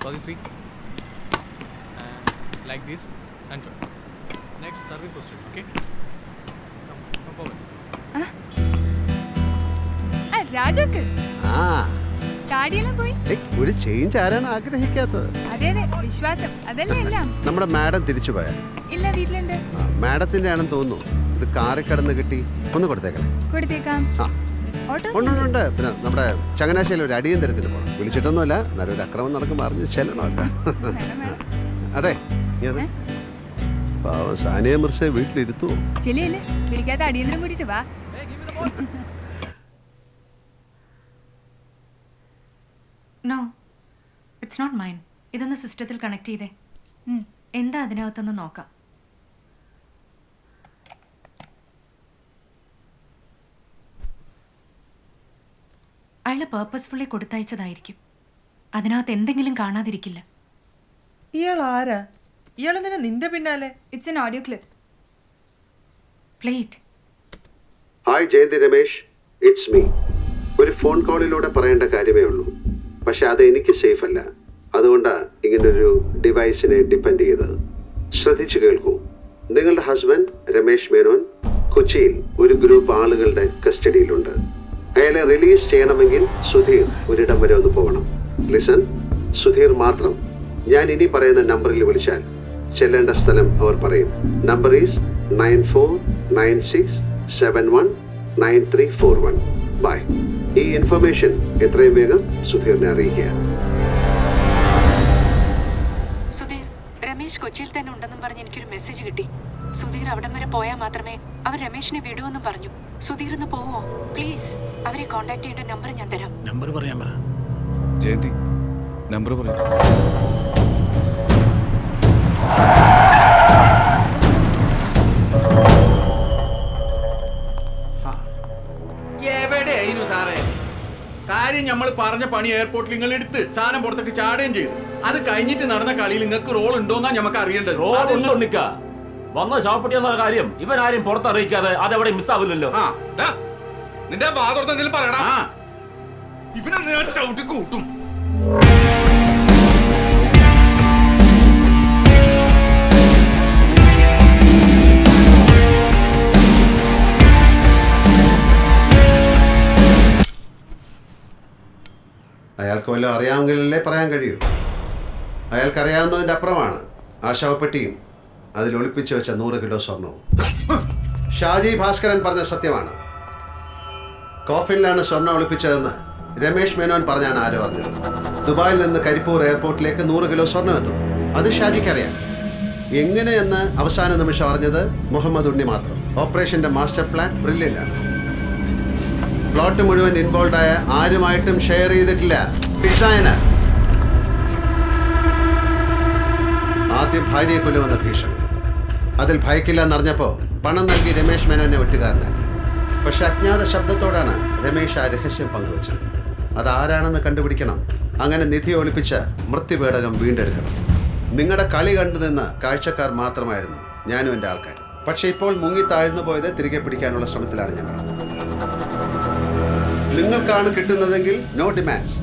What you see? Like this and next serving procedure. Okay? Come forward. രാജോക്ക് ആ താടിയെല്ലാം പോയി. ഒരു change ആരാണ് ആഗ്രഹിക്കാത്തത്? അതെ അതെ, വിശ്വാസം അതല്ലേ എല്ലാം. നമ്മുടെ മാഡം തിരിച്ചു പോയാ? ഇല്ല, വീട്ടിലുണ്ട്. മാഡത്തിന്റെ ആണെന്ന് തോന്നുന്നു. ഇത് കാറിൽ കിടന്ന് കിട്ടി. ഒന്ന് കൊടുത്തേക്കണം. കൊടുത്തേക്കാം. ഓട്ടോ ഉണ്ട്. പിന്നെ നമ്മുടെ ചങ്ങനാശ്ശേരി ഒരു അടിയന്തരത്തിന് പോകണം. വിളിച്ചിട്ടൊന്നുമല്ല, നല്ലൊരു അക്രമം നടക്കുമ്പോൾ അറിഞ്ഞ് ചെല്ലണം കേട്ടോ. അതെ, പാവം സാനിയ മിർസയെ വീട്ടിലിരുത്തുവോ? ചെല്ലിയല്ലേ, വിളിക്കാത്ത അടിയന്തരം കൂട്ടിട്ട് വാ. No, it's not mine. ഇതൊന്ന് സിസ്റ്റത്തിൽ കണക്ട് ചെയ്തേ. എന്താ അതിനകത്തൊന്ന് നോക്കാം. അയാൾ പേർപ്പസ്ഫുള്ളി കൊടുത്തയച്ചതായിരിക്കും. അതിനകത്ത് എന്തെങ്കിലും കാണാതിരിക്കില്ല. ഇയാൾ ആരാ? ഇയാൾ എന്തിനാ നിന്റെ പിന്നാലെ? It's an audio clip. Play it. Hi Jayanthi Ramesh, it's me. ഒരു ഫോൺ കോളിലൂടെ പറയേണ്ട കാര്യമേ ഉള്ളൂ. പക്ഷെ അത് എനിക്ക് സേഫ് അല്ല. അതുകൊണ്ടാണ് ഇങ്ങനൊരു ഡിവൈസിനെ ഡിപ്പെൻഡ് ചെയ്തത്. ശ്രദ്ധിച്ചു കേൾക്കൂ. നിങ്ങളുടെ ഹസ്ബൻഡ് രമേശ് മേനോൻ കൊച്ചിയിൽ ഒരു ഗ്രൂപ്പ് ആളുകളുടെ കസ്റ്റഡിയിലുണ്ട്. അയാളെ റിലീസ് ചെയ്യണമെങ്കിൽ സുധീർ ഒരിടം വരെ ഒന്ന് പോകണം. ലിസൺ, സുധീർ മാത്രം. ഞാൻ ഇനി പറയുന്ന നമ്പറിൽ വിളിച്ചാൽ ചെല്ലേണ്ട സ്ഥലം അവർ പറയും. Number is 9496719341. ബൈ. ഈ ഇൻഫർമേഷൻ എത്രയും വേഗം സുധീറിനെ അറിയിക്കുക. സുധീർ, രമേശ് കൊച്ചിയിൽ തന്നെ ഉണ്ടെന്നും പറഞ്ഞ് എനിക്കൊരു മെസ്സേജ് കിട്ടി. സുധീർ അവിടം വരെ പോയാൽ മാത്രമേ അവർ രമേശിനെ വിടുവെന്നും പറഞ്ഞു. സുധീർ ഒന്ന് പോവോ പ്ലീസ്? അവരെ കോൺടാക്ട് ചെയ്യേണ്ട നമ്പർ ഞാൻ തരാം. നമ്പർ പറയാൻ പറ ജയന്തി, നമ്പർ പറയാം. എവിടെയായിരുന്നു സാറേ കാര്യം? നമ്മൾ പറഞ്ഞ പണി എയർപോർട്ടിൽ നിങ്ങൾ എടുത്ത് സാധനം പുറത്തേക്ക് ചാടുകയും ചെയ്തു. അത് കഴിഞ്ഞിട്ട് നടന്ന കളിയിൽ നിങ്ങൾക്ക് റോൾ ഉണ്ടോന്നാ നമുക്ക് അറിയേണ്ടത്. വന്ന ഷാപ്പിട്ടി എന്ന കാര്യം ഇവരാരും പുറത്തറിയിക്കാതെ അതെവിടെ മിസ്സാവില്ലല്ലോ. നിന്റെ ഭാഗത്ത് എന്തെങ്കിലും പറയടാ. ഇവനെ ഞാൻ ചവിട്ടി കൂട്ടും. അയാൾക്ക് വല്ലതും അറിയാമെങ്കിലല്ലേ പറയാൻ കഴിയൂ. അയാൾക്കറിയാവുന്നതിൻ്റെ അപ്പുറമാണ് ആ ശവപ്പെട്ടിയും അതിൽ ഒളിപ്പിച്ചു വെച്ച 100 കിലോ സ്വർണവും. ഷാജി ഭാസ്കരൻ പറഞ്ഞ സത്യമാണ്. കോഫിനിലാണ് സ്വർണം ഒളിപ്പിച്ചതെന്ന് രമേശ് മേനോൻ പറഞ്ഞാണ് ആരോ അറിഞ്ഞത്. ദുബായിൽ നിന്ന് കരിപ്പൂർ എയർപോർട്ടിലേക്ക് 100 കിലോ സ്വർണം എത്തും. അത് ഷാജിക്കറിയാം. എങ്ങനെയെന്ന് അവസാന നിമിഷം അറിഞ്ഞത് മുഹമ്മദ് ഉണ്ണി മാത്രം. ഓപ്പറേഷന്റെ മാസ്റ്റർ പ്ലാൻ ബ്രില്യൻ്റാണ്. പ്ലോട്ട് മുഴുവൻ ഇൻവോൾവായ ആരുമായിട്ടും ഷെയർ ചെയ്തിട്ടില്ല. ഡിസൈനർ ആദ്യം ഭാര്യയെ കൊല്ലുമെന്ന ഭീഷണി. അതിൽ ഭയക്കില്ല എന്നറിഞ്ഞപ്പോൾ പണം നൽകി രമേശ് മേനോനെ ഒറ്റുകാരനാക്കി. പക്ഷെ അജ്ഞാത ശബ്ദത്തോടാണ് രമേശ് ആ രഹസ്യം പങ്കുവച്ചത്. അതാരാണെന്ന് കണ്ടുപിടിക്കണം. അങ്ങനെ നിധി ഒളിപ്പിച്ച മൃത്യുപേടകം വീണ്ടെടുക്കണം. നിങ്ങളുടെ കളി കണ്ടു നിന്ന കാഴ്ചക്കാർ മാത്രമായിരുന്നു ഞാനും എൻ്റെ ആൾക്കാർ. പക്ഷെ ഇപ്പോൾ മുങ്ങി താഴ്ന്നു പോയത് തിരികെ പിടിക്കാനുള്ള ശ്രമത്തിലാണ് ഞങ്ങൾ. നിങ്ങൾക്കാണ് കിട്ടുന്നതെങ്കിൽ നോ ഡിമാൻഡ്സ്.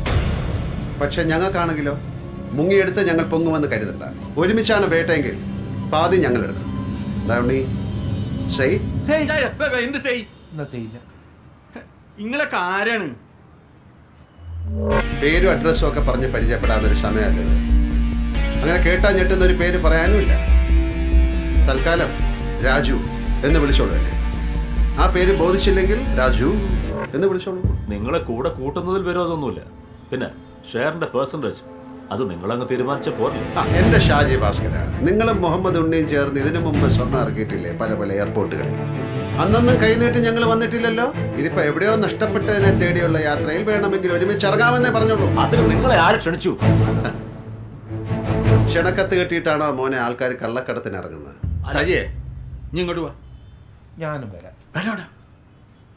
പക്ഷെ ഞങ്ങൾക്കാണെങ്കിലോ മുങ്ങിയെടുത്ത് ഞങ്ങൾ പൊങ്ങുമെന്ന് കരുതണ്ട. ഒരുമിച്ചാണ് വേട്ടയെങ്കിൽ പാതി ഞങ്ങൾ എടുക്കും. നിങ്ങളൊക്കെ ആരാണ്? പേരും അഡ്രസ്സും ഒക്കെ പറഞ്ഞ് പരിചയപ്പെടാവുന്നൊരു സമയമല്ലത്. അങ്ങനെ കേട്ടാൽ ഞെട്ടുന്ന ഒരു പേര് പറയാനുമില്ല. തൽക്കാലം രാജു എന്ന് വിളിച്ചോളൂ എന്നെ. ആ പേര് ബോധിച്ചില്ലെങ്കിൽ രാജു എന്ന് വിളിച്ചോളൂ. നിങ്ങളെ കൂടെ കൂട്ടുന്നതിൽ വിരോധമൊന്നുമില്ല. പിന്നെ ഷെയറിന്റെ പെർസെന്റേജ് അത് നിങ്ങളങ്ങ് തീരുമാനിച്ച പോലെ. എന്റെ ഷാജി ഭാസ്കര, നിങ്ങളും മുഹമ്മദ് ഉണ്ണിയും ചേർന്ന് ഇതിനു മുമ്പ് സ്വർണ്ണം ഇറക്കിയിട്ടില്ലേ പല പല എയർപോർട്ടുകളിൽ? അന്നൊന്നും കൈനീട്ടി ഞങ്ങൾ വന്നിട്ടില്ലല്ലോ. ഇതിപ്പോ എവിടെയോ നഷ്ടപ്പെട്ടതിനെ തേടിയുള്ള യാത്രയിൽ വേണമെങ്കിൽ ഒരുമിച്ച് ഇറങ്ങാമെന്നേ പറഞ്ഞോളൂ. അതിന് നിങ്ങളെ ആര് ക്ഷണിച്ചു? ക്ഷണക്കത്ത് കെട്ടിയിട്ടാണോ മോനെ ആൾക്കാർ കള്ളക്കടത്തിന് ഇറങ്ങുന്നത്? സജിയെ നീ ഇങ്ങോട്ട് വാ. ഞാനും വരാം. വരാടാ.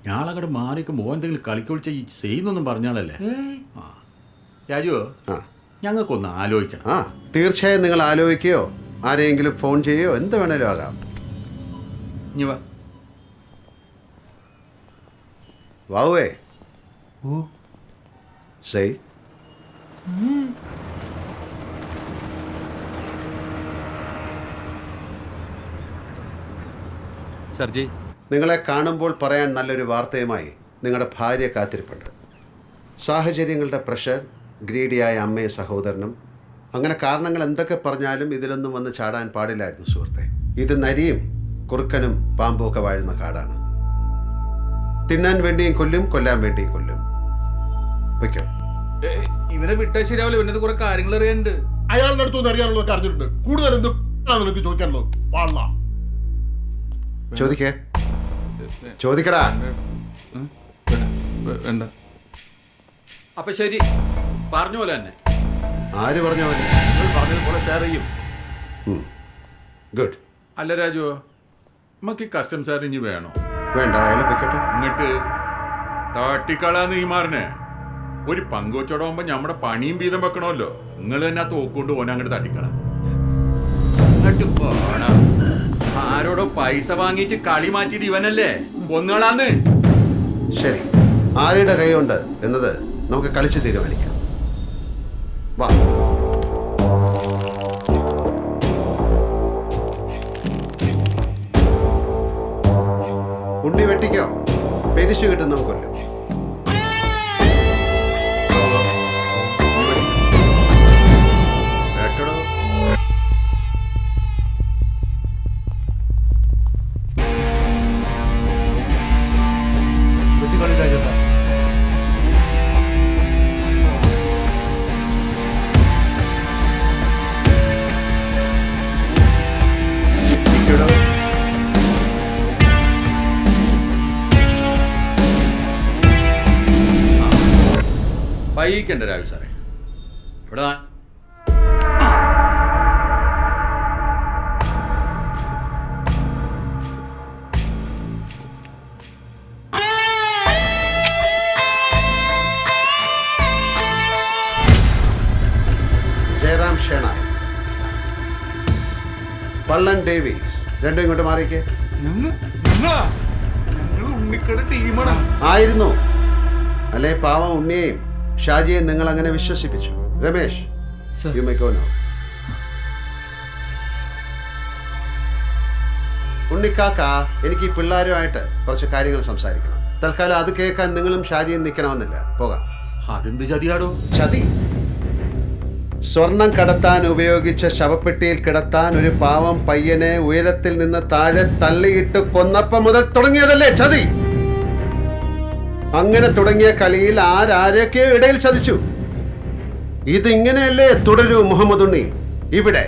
ഞാളങ്ങോട്ട് മാറിയൊക്കെ മോൻ എന്തെങ്കിലും കളിക്കൊളിച്ച ഈ ചെയ്യുന്നൊന്നും പറഞ്ഞാളല്ലേ. രാജു, ഞങ്ങൾക്കൊന്ന് ആലോചിക്കണം. തീർച്ചയായും നിങ്ങൾ ആലോചിക്കുകയോ ആരെയെങ്കിലും ഫോൺ ചെയ്യുകയോ എന്ത് വേണേലും ആകാം. ഇനി വാ. വാവേ സൈ സർജി, നിങ്ങളെ കാണുമ്പോൾ പറയാൻ നല്ലൊരു വാർത്തയുമായി നിങ്ങളുടെ ഭാര്യ കാത്തിരിപ്പുണ്ട്. സാഹചര്യങ്ങളുടെ പ്രഷർ, ഗ്രീഡിയായ അമ്മയും സഹോദരനും, അങ്ങനെ കാരണങ്ങൾ എന്തൊക്കെ പറഞ്ഞാലും ഇതിലൊന്നും വന്ന് ചാടാൻ പാടില്ലായിരുന്നു സുഹൃത്തെ. ഇത് നരിയും കുറുക്കനും പാമ്പും ഒക്കെ വാഴുന്ന കാടാണ്. തിന്നാൻ വേണ്ടിയും കൊല്ലും, കൊല്ലാൻ വേണ്ടിയും കൊല്ലും. വയ്ക്കോ. ഇവനെ വിട്ടാ ശരിയാവില്ല. ഇവനത് കുറെ കാര്യങ്ങൾ അറിയാനുണ്ട്. അയാളുടെ അടുത്തൊന്നും അറിയാനുള്ളതൊക്കെ അറിഞ്ഞിട്ടുണ്ട്. കൂടുതൽ എന്ത് നിനക്ക് ചോദിക്കാനുള്ളത്? പാടില്ല. ചോദിക്കേ, ചോദിക്കടാ. വേണ്ട. അപ്പൊ ശരി, പറഞ്ഞ പോലെ തന്നെ. ആര് പറഞ്ഞ പോലെ? നിങ്ങൾ പറഞ്ഞതുപോലെ ഷെയർ ചെയ്യും. ഗുഡ്. അല്ല രാജു, നമുക്ക് കസ്റ്റംസ് അറിഞ്ഞ് വേണോ? വേണ്ട, അയാളെ വെക്കട്ടെ. ഇങ്ങോട്ട് താട്ടിക്കളാന്ന് ഈ മാറിനെ ഒരു പങ്കുവച്ചോടാകുമ്പോ നമ്മുടെ പണിയും വീതം വെക്കണമല്ലോ. നിങ്ങൾ തന്നെ ആ തോക്കൊണ്ട് ഓനെ അങ്ങോട്ട് തട്ടിക്കള. അങ്ങോട്ട് പോണം. ആരോടോ പൈസ വാങ്ങിയിട്ട് കളി മാറ്റിയിട്ട് ഇവനല്ലേ ഒന്നുകളാന്ന്. ശരി, ആരുടെ കൈയുണ്ട് എന്നത് നമുക്ക് കളിച്ച് തീരുമാനിക്കാം. വാ. ഉണ്ണി വെട്ടിക്കോ, പെരിശു കിട്ടുന്ന കൊല്ലും. കേട്ടോടോ. വൈകിക്കണ്ട രാജു സാറേ. ഇവിടെ ജയറാം ഷേണായ്, പള്ളൻ ഡേവീസ്, രണ്ടും ഇങ്ങോട്ട് മാറിക്കേ. ഉണ്ണിക്കട ടീമാണ്. ആയിരുന്നു അല്ലേ? പാവം ഉണ്ണിയെയും ഷാജിയെയും നിങ്ങൾ അങ്ങനെ വിശ്വസിപ്പിച്ചു. Ramesh, you may go now. ഉണ്ണിക്കാക്ക, എനിക്ക് ഈ പിള്ളേരുമായിട്ട് കുറച്ച് കാര്യങ്ങൾ സംസാരിക്കണം. തൽക്കാലം അത് കേൾക്കാൻ നിങ്ങളും ഷാജിയും നിൽക്കണമെന്നില്ല. പോകാം. അതെന്ത് ചതിയാടോ? ചതി? സ്വർണം കടത്താൻ ഉപയോഗിച്ച ശവപ്പെട്ടിയിൽ കിടത്താൻ ഒരു പാവം പയ്യനെ ഉയരത്തിൽ നിന്ന് താഴെ തള്ളിയിട്ട് കൊന്നപ്പം മുതൽ തുടങ്ങിയതല്ലേ ചതി? അങ്ങനെ തുടങ്ങിയ കളിയിൽ ആരൊക്കെയോ ഇടയിൽ ചതിച്ചു. ഇതിങ്ങനെയല്ലേ തുടരൂ മുഹമ്മദ് ഉണ്ണി? ഇവിടെ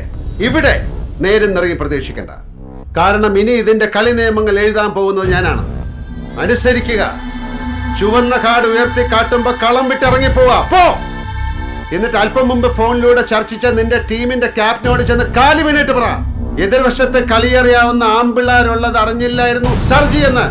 ഇവിടെ നേരം നിറയെ പ്രതീക്ഷിക്കണ്ട. കാരണം ഇനി ഇതിന്റെ കളി നിയമങ്ങൾ എഴുതാൻ പോകുന്നത് ഞാനാണ്. അനുസരിക്കുക. ചുവന്ന കാർഡ് ഉയർത്തി കാട്ടുമ്പോ കളം വിട്ടിറങ്ങിപ്പോവാ. പോ. എന്നിട്ട് അല്പം മുമ്പ് ഫോണിലൂടെ ചർച്ചിച്ച നിന്റെ ടീമിന്റെ ക്യാപ്റ്റനോട് ചെന്ന് കാലി വീണിട്ട് പറ, എതിർവശത്ത് കളിയറിയാവുന്ന ആമ്പിള്ളാരുള്ളത് അറിഞ്ഞില്ലായിരുന്നു സർജി എന്ന്.